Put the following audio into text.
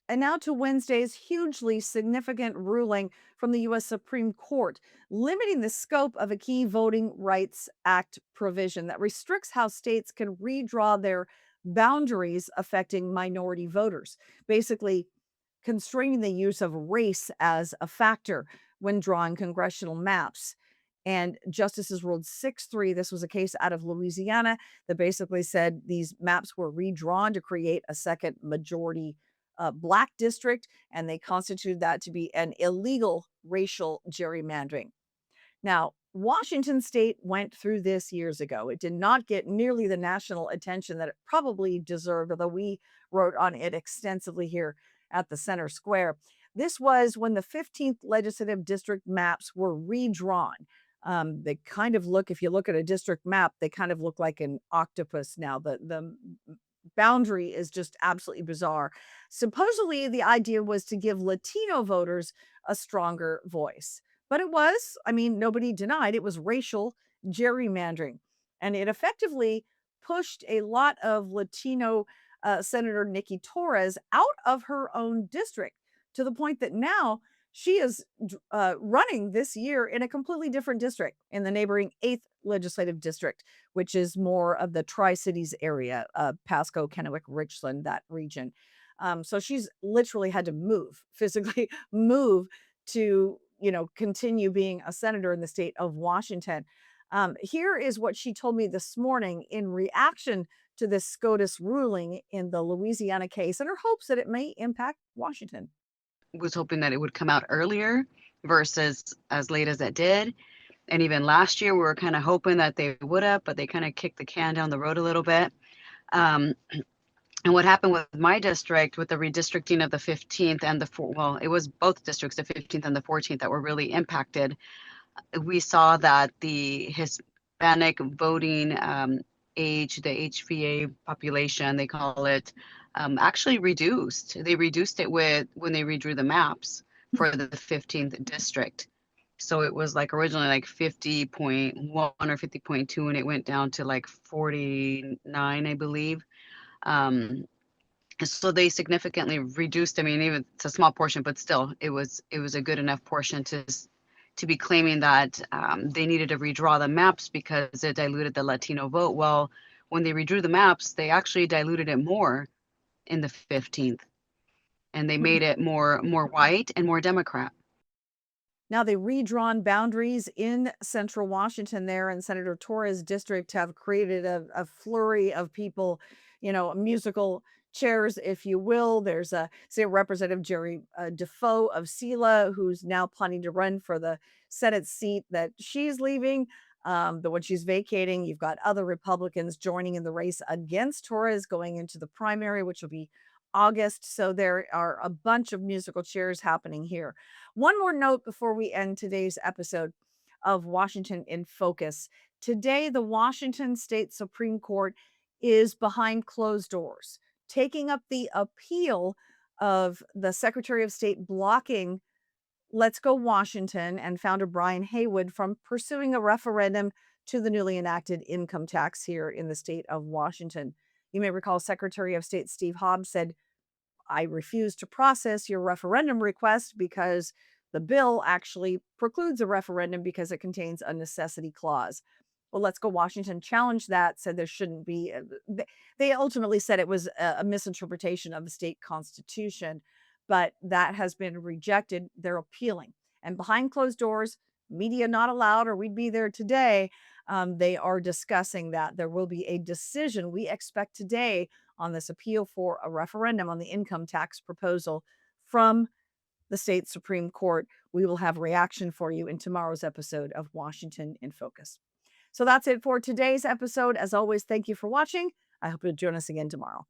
And now to Wednesday's hugely significant ruling from the U.S. Supreme Court, limiting the scope of a key Voting Rights Act provision that restricts how states can redraw their boundaries affecting minority voters, basically constraining the use of race as a factor when drawing congressional maps. And justices ruled 6-3. This was a case out of Louisiana that basically said these maps were redrawn to create a second majority black district, and they constituted that to be an illegal racial gerrymandering. Now, Washington state went through this years ago. It did not get nearly the national attention that it probably deserved, although we wrote on it extensively here at the Center Square. This was when the 15th legislative district maps were redrawn. They kind of look, if you look at a district map, they kind of look like an octopus now. The boundary is just absolutely bizarre. Supposedly, the idea was to give Latino voters a stronger voice. But it was, I mean, nobody denied it was racial gerrymandering. And it effectively pushed a lot of Latino Senator Nikki Torres out of her own district to the point that now she is running this year in a completely different district in the neighboring 8th legislative district, which is more of the Tri Cities area, Pasco, Kennewick, Richland, that region. So she's literally had to move, physically move to, continue being a senator in the state of Washington. Here is what she told me this morning in reaction to this SCOTUS ruling in the Louisiana case and her hopes that it may impact Washington. Was hoping that it would come out earlier versus as late as it did. And even last year, we were kind of hoping that they would have, but they kind of kicked the can down the road a little bit. And what happened with my district, with the redistricting of the 15th and it was both districts, the 15th and the 14th, that were really impacted. We saw that the Hispanic voting age, the HVA population, they call it, actually reduced. They reduced it when they redrew the maps for the 15th district. So it was like originally like 50.1 or 50.2, and it went down to like 49, I believe. So they significantly reduced. I mean, even it's a small portion, but still, it was a good enough portion to be claiming that they needed to redraw the maps because it diluted the Latino vote. Well, when they redrew the maps, they actually diluted it more in the 15th, and they made it more white and more Democrat. Now, the redrawn boundaries in central Washington there in Senator Torres' district have created a flurry of people, musical chairs, if you will. There's State Representative Jerry Defoe of Sela, who's now planning to run for the Senate seat that she's leaving. The one she's vacating. You've got other Republicans joining in the race against Torres going into the primary, which will be August. So there are a bunch of musical chairs happening here. One more note before we end today's episode of Washington in Focus. Today, the Washington State Supreme Court is behind closed doors, taking up the appeal of the Secretary of State blocking Let's Go Washington and founder Brian Haywood from pursuing a referendum to the newly enacted income tax here in the state of Washington. You may recall Secretary of State Steve Hobbs said, I refuse to process your referendum request because the bill actually precludes a referendum because it contains a necessity clause. Well, Let's Go Washington challenged that, said there shouldn't be. They ultimately said it was a misinterpretation of the state constitution, but that has been rejected. They're appealing. And behind closed doors, media not allowed, or we'd be there today. They are discussing that. There will be a decision we expect today on this appeal for a referendum on the income tax proposal from the state Supreme Court. We will have reaction for you in tomorrow's episode of Washington in Focus. So that's it for today's episode. As always, thank you for watching. I hope you'll join us again tomorrow.